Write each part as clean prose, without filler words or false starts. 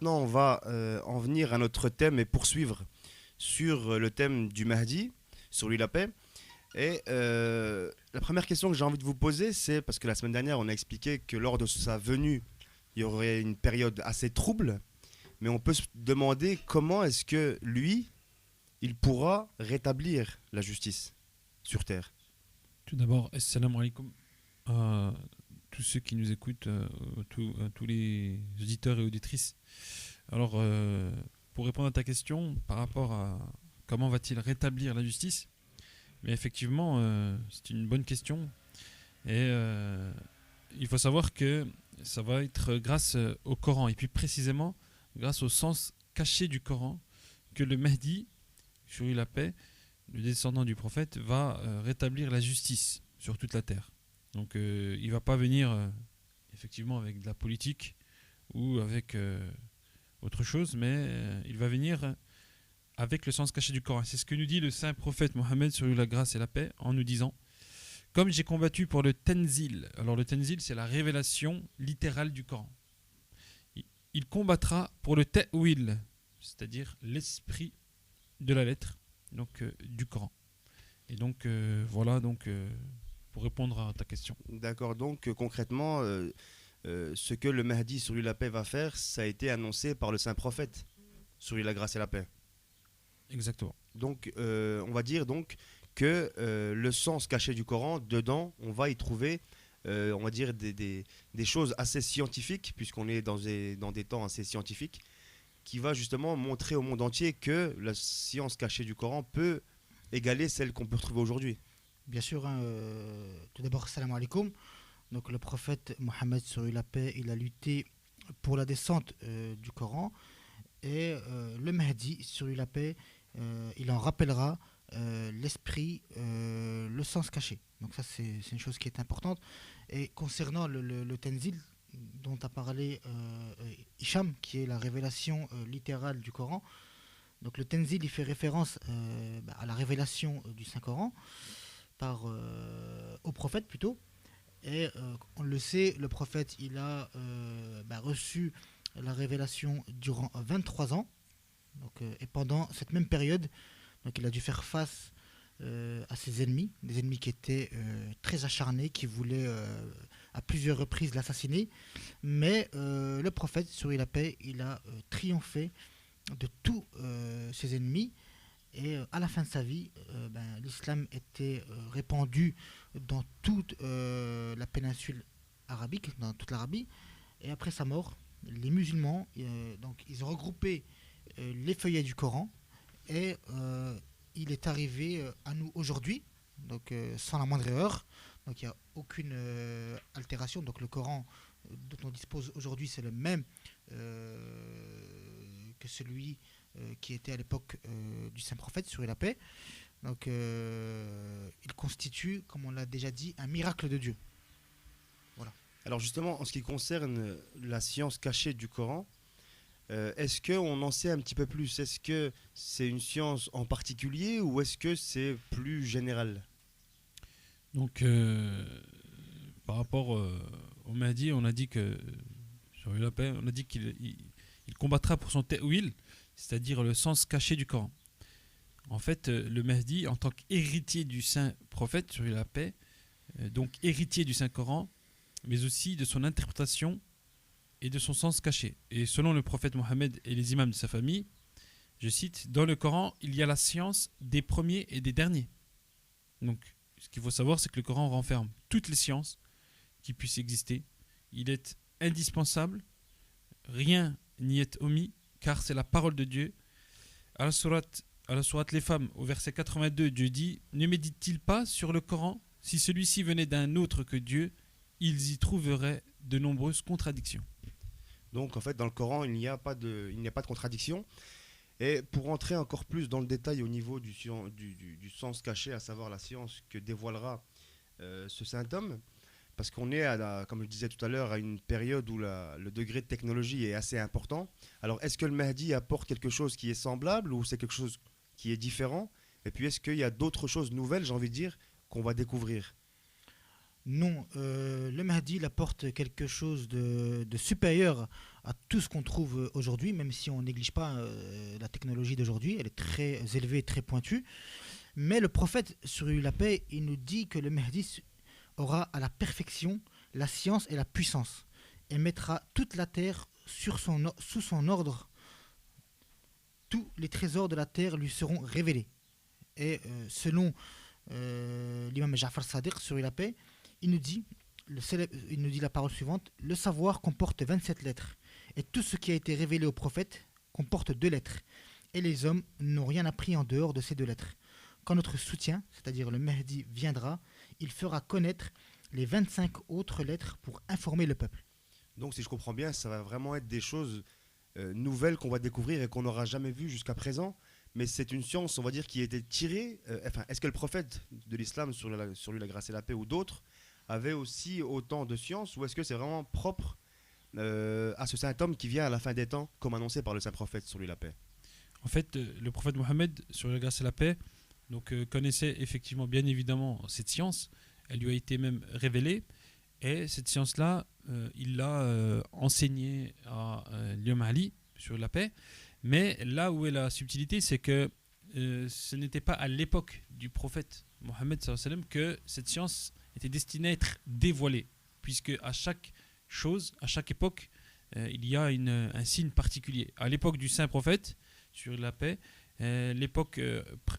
Maintenant, on va en venir à notre thème et poursuivre sur le thème du Mahdi, sur lui la paix. Et la première question que j'ai envie de vous poser, c'est parce que la semaine dernière, on a expliqué que lors de sa venue, il y aurait une période assez trouble, mais on peut se demander comment est-ce que lui, il pourra rétablir la justice sur Terre. Tout d'abord, assalamu alaikum à tous ceux qui nous écoutent, à tous les auditeurs et auditrices. Alors, pour répondre à ta question par rapport à comment va-t-il rétablir la justice, mais effectivement, c'est une bonne question. Et il faut savoir que ça va être grâce au Coran, et puis précisément grâce au sens caché du Coran, que le Mahdi, sur lui la paix, le descendant du prophète, va rétablir la justice sur toute la terre. Donc il ne va pas venir effectivement avec de la politique ou avec autre chose, mais il va venir avec le sens caché du Coran. C'est ce que nous dit le saint prophète Mohammed, sur lui la grâce et la paix, en nous disant: comme j'ai combattu pour le Tenzil. Alors le Tenzil, c'est la révélation littérale du Coran. Il combattra pour le Ta'wil, c'est-à-dire l'esprit de la lettre, donc du Coran. Et donc voilà, donc pour répondre à ta question. D'accord, donc concrètement, ce que le Mahdi sur lui la paix va faire, ça a été annoncé par le saint prophète sur lui la grâce et la paix. Exactement. Donc, on va dire donc que le sens caché du Coran, dedans, on va y trouver, on va dire, des choses assez scientifiques, puisqu'on est dans des temps assez scientifiques, qui va justement montrer au monde entier que la science cachée du Coran peut égaler celle qu'on peut retrouver aujourd'hui. Bien sûr, hein, tout d'abord, salam alaikum. Donc, le prophète Mohammed, sur la paix, il a lutté pour la descente du Coran. Et le Mahdi, sur la paix, il en rappellera l'esprit, le sens caché. Donc, ça, c'est une chose qui est importante. Et concernant le Tenzil, dont a parlé Hicham, qui est la révélation littérale du Coran. Donc, le Tenzil, il fait référence à la révélation du Saint-Coran au prophète plutôt. Et on le sait, le prophète, il a reçu la révélation durant 23 ans. Donc, et pendant cette même période, donc, il a dû faire face à ses ennemis, des ennemis qui étaient très acharnés, qui voulaient à plusieurs reprises l'assassiner. Mais le prophète, sur la paix, il a triomphé de tous ses ennemis. Et à la fin de sa vie, l'islam était répandu dans toute la péninsule arabique, dans toute l'Arabie. Et après sa mort, les musulmans, donc, ils ont regroupé les feuillets du Coran. Et il est arrivé à nous aujourd'hui, donc sans la moindre erreur. Donc il n'y a aucune altération. Donc le Coran dont on dispose aujourd'hui, c'est le même que celui qui était à l'époque du saint prophète, sur la paix. Donc il constitue, comme on l'a déjà dit, un miracle de Dieu. Voilà. Alors justement, en ce qui concerne la science cachée du Coran, est-ce qu'on en sait un petit peu plus? Est-ce que c'est une science en particulier ou est-ce que c'est plus général? Donc par rapport au Mahdi, on a dit que sur la paix, on a dit il combattra pour son ta'wil, c'est-à-dire le sens caché du Coran. En fait, le Mahdi, en tant qu'héritier du saint prophète, sur la paix, donc héritier du saint Coran, mais aussi de son interprétation et de son sens caché. Et selon le prophète Mohammed et les imams de sa famille, je cite: dans le Coran, il y a la science des premiers et des derniers. Donc, ce qu'il faut savoir, c'est que le Coran renferme toutes les sciences qui puissent exister. Il est indispensable, rien n'y est omis, car c'est la parole de Dieu. À la sourate Les Femmes, au verset 82, Dieu dit: ne médite-t-il pas sur le Coran? Si celui-ci venait d'un autre que Dieu, ils y trouveraient de nombreuses contradictions. Donc en fait, dans le Coran, il n'y a pas de contradiction. Et pour entrer encore plus dans le détail au niveau du sens caché, à savoir la science que dévoilera ce saint homme, parce qu'on est, comme je disais tout à l'heure, à une période où le degré de technologie est assez important. Alors est-ce que le Mahdi apporte quelque chose qui est semblable ou c'est quelque chose qui est différent? Et puis est-ce qu'il y a d'autres choses nouvelles, j'ai envie de dire, qu'on va découvrir? Non, le Mahdi il apporte quelque chose de supérieur à tout ce qu'on trouve aujourd'hui, même si on néglige pas la technologie d'aujourd'hui, elle est très élevée, très pointue. Mais le prophète, sur lui la paix, il nous dit que le Mahdi aura à la perfection la science et la puissance, et mettra toute la terre sous son ordre. Tous les trésors de la terre lui seront révélés. Et selon l'imam Ja'far Sadiq, sur lui la paix, il nous dit, il nous dit la parole suivante: le savoir comporte 27 lettres, et tout ce qui a été révélé au prophète comporte 2 lettres, et les hommes n'ont rien appris en dehors de ces 2 lettres. Quand notre soutien, c'est-à-dire le Mahdi, viendra, il fera connaître les 25 autres lettres pour informer le peuple. Donc, si je comprends bien, ça va vraiment être des choses nouvelles qu'on va découvrir et qu'on n'aura jamais vues jusqu'à présent. Mais c'est une science, on va dire, qui a été tirée. Enfin, est-ce que le prophète de l'islam, sur lui la grâce et la paix, ou d'autres, avaient aussi autant de science, ou est-ce que c'est vraiment propre à ce saint homme qui vient à la fin des temps, comme annoncé par le saint prophète sur lui la paix? En fait, le prophète Mohammed, sur la grâce et la paix, donc, connaissait effectivement bien évidemment cette science. Elle lui a été même révélée. Et cette science-là, il l'a enseignée à l'imam Ali, sur la paix. Mais là où est la subtilité, c'est que ce n'était pas à l'époque du prophète Mohammed sallallahu alayhi wa sallam que cette science était destinée à être dévoilée. Puisque à chaque chose, à chaque époque, il y a un signe particulier. À l'époque du saint prophète, sur la paix, l'époque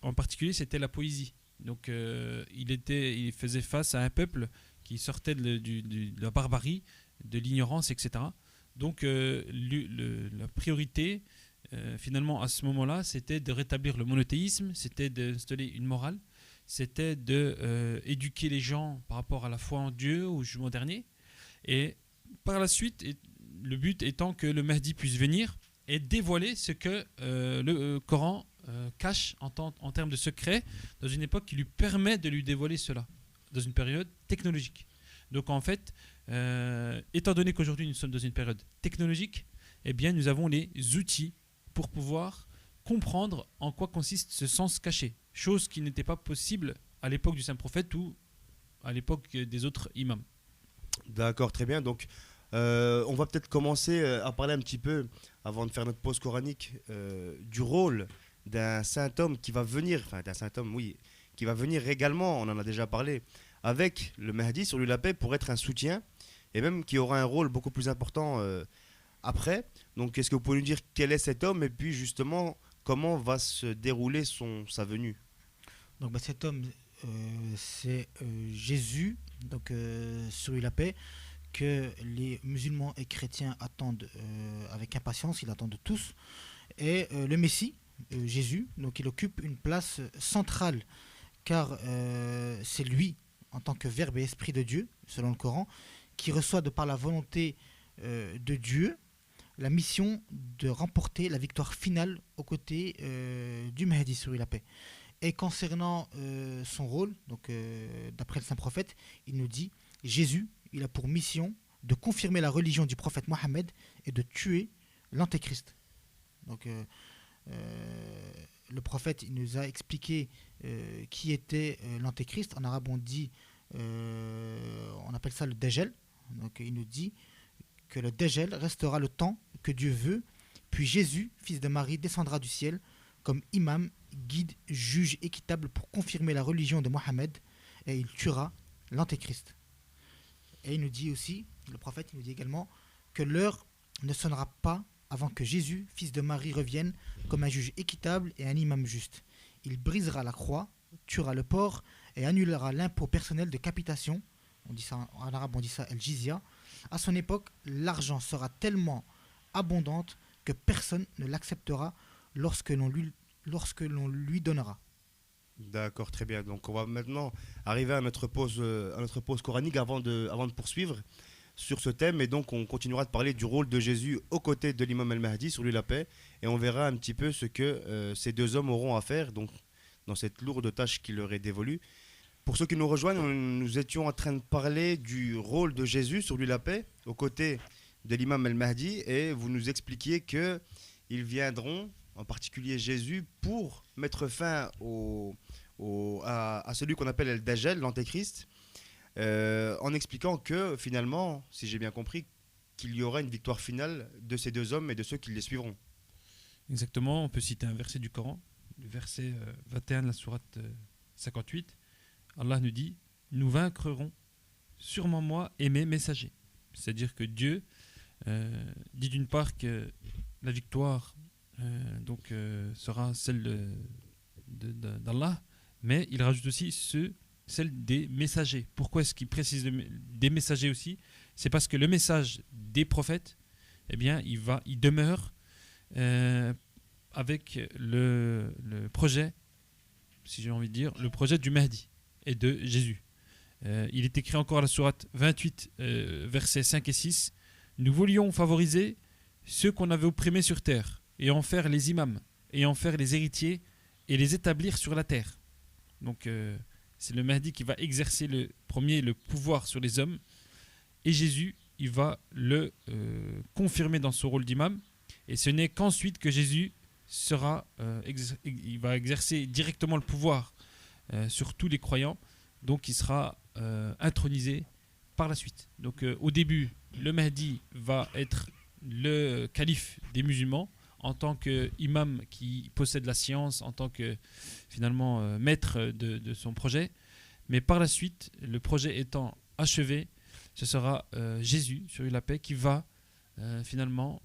en particulier, c'était la poésie. Donc il faisait face à un peuple qui sortait de la barbarie, de l'ignorance, etc. Donc la priorité, finalement, à ce moment-là, c'était de rétablir le monothéisme, c'était d'installer une morale, c'était d'éduquer les gens par rapport à la foi en Dieu, au jugement dernier. Et par la suite, le but étant que le Mahdi puisse venir et dévoiler ce que le Coran cache en termes de secret, dans une époque qui lui permet de lui dévoiler cela, dans une période technologique. Donc en fait, étant donné qu'aujourd'hui nous sommes dans une période technologique, eh bien nous avons les outils pour pouvoir comprendre en quoi consiste ce sens caché, chose qui n'était pas possible à l'époque du saint prophète ou à l'époque des autres imams. D'accord, très bien. Donc, on va peut-être commencer à parler un petit peu, avant de faire notre pause coranique, du rôle d'un saint homme qui va venir, enfin d'un saint homme, oui, qui va venir également, on en a déjà parlé, avec le Mahdi sur lui la paix pour être un soutien, et même qui aura un rôle beaucoup plus important après. Donc, est-ce que vous pouvez nous dire quel est cet homme, et puis justement, comment va se dérouler sa venue? Donc cet homme, c'est Jésus, donc sur lui la paix, que les musulmans et chrétiens attendent avec impatience, ils l'attendent tous. Et le Messie, Jésus, donc il occupe une place centrale, car c'est lui, en tant que Verbe et Esprit de Dieu, selon le Coran, qui reçoit de par la volonté de Dieu la mission de remporter la victoire finale aux côtés du Mahdi sur la paix. Et concernant son rôle, donc d'après le saint prophète, il nous dit: Jésus, il a pour mission de confirmer la religion du prophète Mohammed et de tuer l'antéchrist. Donc le prophète, il nous a expliqué qui était l'antéchrist. En arabe, on appelle ça le Dajjal. Donc il nous dit que le Dajjal restera le temps que Dieu veut, puis Jésus, fils de Marie, descendra du ciel comme imam, guide, juge équitable pour confirmer la religion de Mohammed, et il tuera l'antéchrist. Et il nous dit aussi, le prophète, il nous dit également que l'heure ne sonnera pas avant que Jésus, fils de Marie, revienne comme un juge équitable et un imam juste. Il brisera la croix, tuera le porc et annulera l'impôt personnel de capitation. On dit ça en arabe, on dit ça el jizya. À son époque, l'argent sera tellement abondante que personne ne l'acceptera lorsque l'on lui donnera. D'accord, très bien. Donc on va maintenant arriver à notre pause coranique avant de poursuivre sur ce thème. Et donc on continuera de parler du rôle de Jésus aux côtés de l'imam al-Mahdi, sur lui la paix. Et on verra un petit peu ce que ces deux hommes auront à faire donc, dans cette lourde tâche qui leur est dévolue. Pour ceux qui nous rejoignent, nous étions en train de parler du rôle de Jésus, sur lui la paix, aux côtés de l'imam al-Mahdi. Et vous nous expliquiez qu'ils viendront, en particulier Jésus, pour mettre fin à celui qu'on appelle El Dajjal, l'antéchrist. en expliquant que finalement, si j'ai bien compris, qu'il y aura une victoire finale de ces deux hommes et de ceux qui les suivront. Exactement, on peut citer un verset du Coran, le verset 21 de la sourate 58. Allah nous dit: nous vaincrons sûrement moi et mes messagers. C'est-à-dire que Dieu dit d'une part que la victoire sera celle d'Allah, mais il rajoute aussi celle des messagers. Pourquoi est-ce qu'il précise des messagers aussi? C'est parce que le message des prophètes, eh bien, il demeure avec le projet, si j'ai envie de dire, le projet du Mahdi et de Jésus. Il est écrit encore à la sourate 28, versets 5 et 6. Nous voulions favoriser ceux qu'on avait opprimés sur terre, et en faire les imams, et en faire les héritiers, et les établir sur la terre. Donc, c'est le Mahdi qui va exercer le pouvoir sur les hommes, et Jésus, il va le confirmer dans son rôle d'imam, et ce n'est qu'ensuite que Jésus il va exercer directement le pouvoir sur tous les croyants, donc il sera intronisé par la suite. Donc au début, le Mahdi va être le calife des musulmans en tant qu'imam qui possède la science, en tant que finalement maître de son projet. Mais par la suite, le projet étant achevé, ce sera Jésus, sur la paix, qui va finalement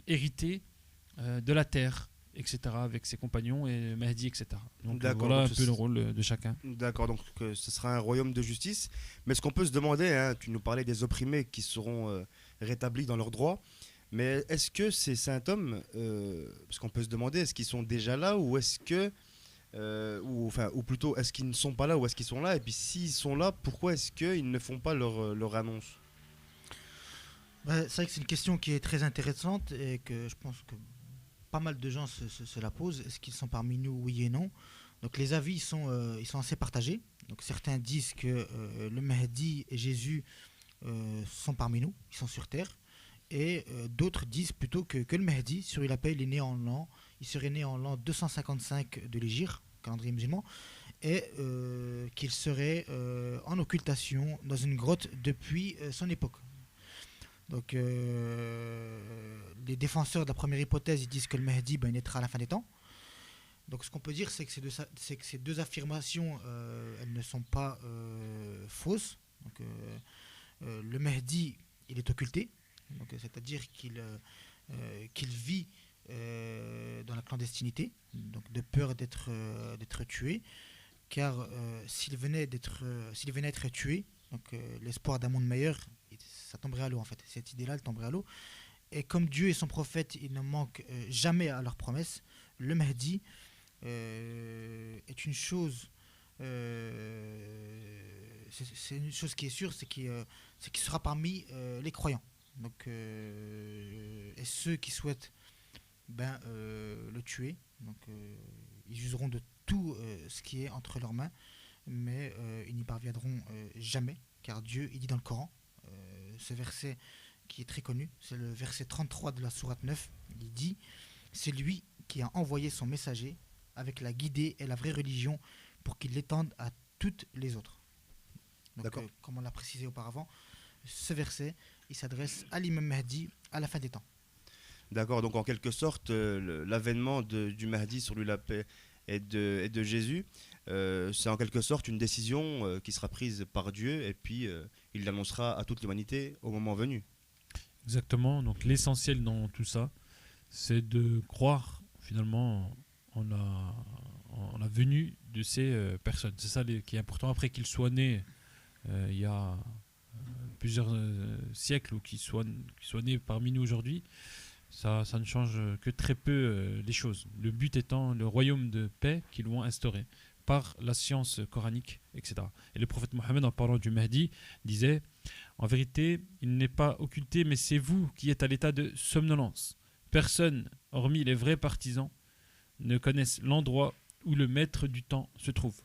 hériter de la terre, etc., avec ses compagnons et Mahdi, etc. Donc voilà un peu le rôle de chacun. D'accord, donc ce sera un royaume de justice. Mais ce qu'on peut se demander, hein, tu nous parlais des opprimés qui seront rétablis dans leurs droits, mais est-ce que ces saints hommes, parce qu'on peut se demander, est-ce qu'ils sont déjà là ou est-ce que, ou plutôt, est-ce qu'ils ne sont pas là ou est-ce qu'ils sont là? Et puis s'ils sont là, pourquoi est-ce qu'ils ne font pas leur annonce? C'est vrai que c'est une question qui est très intéressante et que je pense que pas mal de gens se la posent. Est-ce qu'ils sont parmi nous, oui et non? Donc les avis ils sont assez partagés. Donc certains disent que le Mahdi et Jésus sont parmi nous, ils sont sur terre. Et d'autres disent plutôt que le Mahdi, sur la paix, il serait né en l'an 255 de l'Hégire, calendrier musulman, et qu'il serait en occultation dans une grotte depuis son époque. Donc les défenseurs de la première hypothèse, ils disent que le Mahdi naîtra à la fin des temps. Donc ce qu'on peut dire, c'est que ces deux affirmations, elles ne sont pas fausses. Donc le Mahdi, il est occulté, donc c'est-à-dire qu'il vit dans la clandestinité, donc de peur d'être tué, car s'il venait à être tué, donc l'espoir d'un monde meilleur, ça tomberait à l'eau en fait. Cette idée-là, elle tomberait à l'eau. Et comme Dieu et son prophète, ils ne manquent jamais à leurs promesses, le Mahdi est une chose. C'est une chose qui est sûre, c'est qu'il sera parmi les croyants. Donc, et ceux qui souhaitent le tuer, donc ils useront de tout ce qui est entre leurs mains, mais ils n'y parviendront jamais, car Dieu, il dit dans le Coran, ce verset qui est très connu, c'est le verset 33 de la sourate 9, il dit: c'est lui qui a envoyé son messager avec la guidée et la vraie religion pour qu'il l'étende à toutes les autres. Donc, comme on l'a précisé auparavant, ce verset, il s'adresse à l'imam Mahdi à la fin des temps. D'accord, donc en quelque sorte, l'avènement du Mahdi, sur lui la paix, et de Jésus, c'est en quelque sorte une décision qui sera prise par Dieu et puis il l'annoncera à toute l'humanité au moment venu. Exactement, donc l'essentiel dans tout ça, c'est de croire finalement en la venue de ces personnes. C'est ça qui est important. Après qu'ils soient nés il y a plusieurs siècles ou qu'ils soient nés parmi nous aujourd'hui, ça ne change que très peu les choses. Le but étant le royaume de paix qu'ils vont instaurer par la science coranique, etc. Et le prophète Mohammed, en parlant du Mahdi, disait: en vérité, il n'est pas occulté, mais c'est vous qui êtes à l'état de somnolence. Personne, hormis les vrais partisans, ne connaissent l'endroit où le maître du temps se trouve.